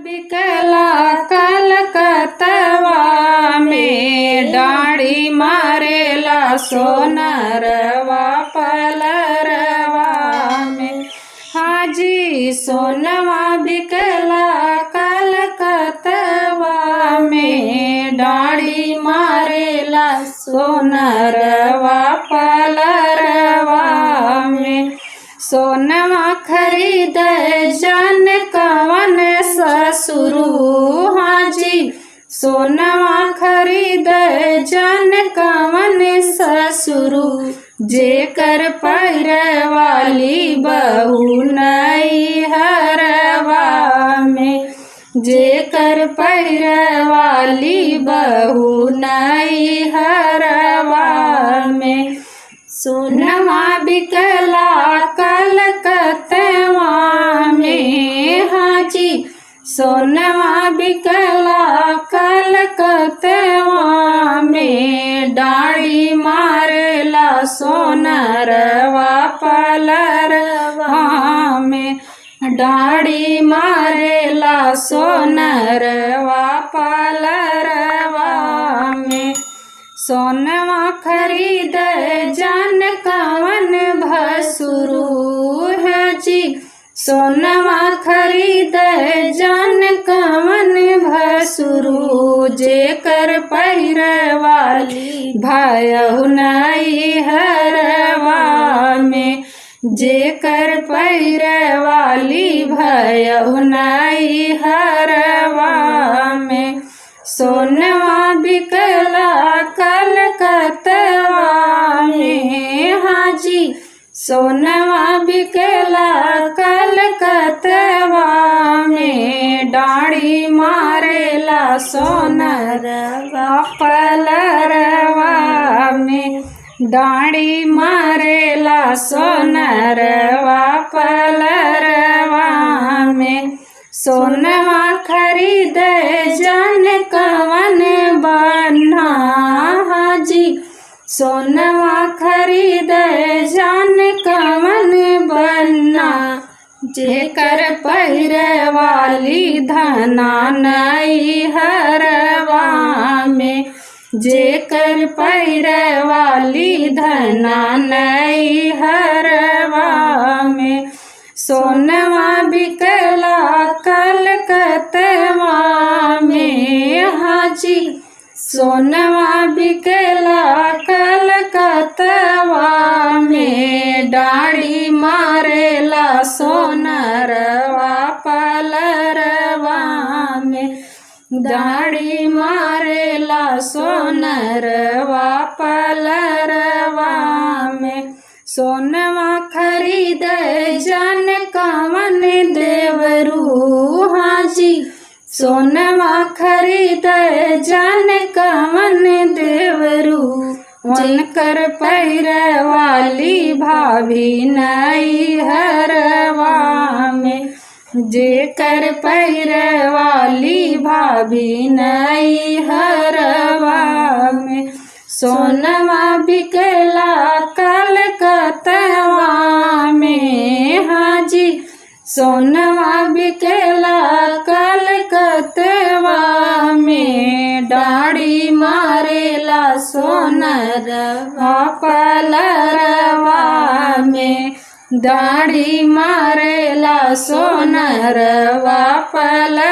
बिकला कलकतवा में डाड़ी मारेला सोनरवा पलरवा में। हाजी सोनवा बिकला कलकतवा में डाड़ी मारेला सोनरवा पलरवा में। सोनवा खरीद जन कवन ससुरु। हाजी सोनवा खरीद जन कवन ससुरु। जेकर पैरवाली बहू नैहरवा में। जेकर पैरवाली बहू नैहरवा में। सोनवा बिकला कलकतवा में। हाजी सोनवा बिकला कलकतवा में डाड़ी मारेला सोनरवा पलरवा में। डाड़ी मारेला सोनरवा पलरवा में। सोनवा खरीद जन कवन भसुरु। है जी सोनवा खरीद जन कवन भसुरु। जेकर पैरवाली भयहु नैहरवा में। जेकर पैरवाली भयहु नैहरवा में। सोनवा बिकला कलकतवा में। हाजी सोनवा बिकला कलकतवा में डाड़ी मारेला सोनरवा पलरवा में। डाड़ी मारेला सोनरवा पलरवा में। सोनवा खरीद जन कवन बन्हा। हाजी सोनवा खरीद जन कवन बन्हा। जेकर पैरवाली धना नैहरवा में। जेकर पैरवाली धना नैहरवा में। सोनवा बिकला कलकतवा में। हाजी सोनवा बिकला कलकतवा में डाड़ी मारेला सोनरवा पलरवा में। डाड़ी मारेला सोनरवा पलरवा में। सोनवा खरीद जन कवन देवरू। हाजी सोनवा खरीद जन कवन देवरू। उनकर पैरवाली भाभी नैहरवा में। जेकर पैरवाली भाभी नैहरवा में। सोनवा बिकला कलकतवा में। हाजी सोनवा बिकला कलकतवा में डाड़ी मारेला सोनरवा पलरवा में। डाड़ी मारेला सोनरवा पलरवा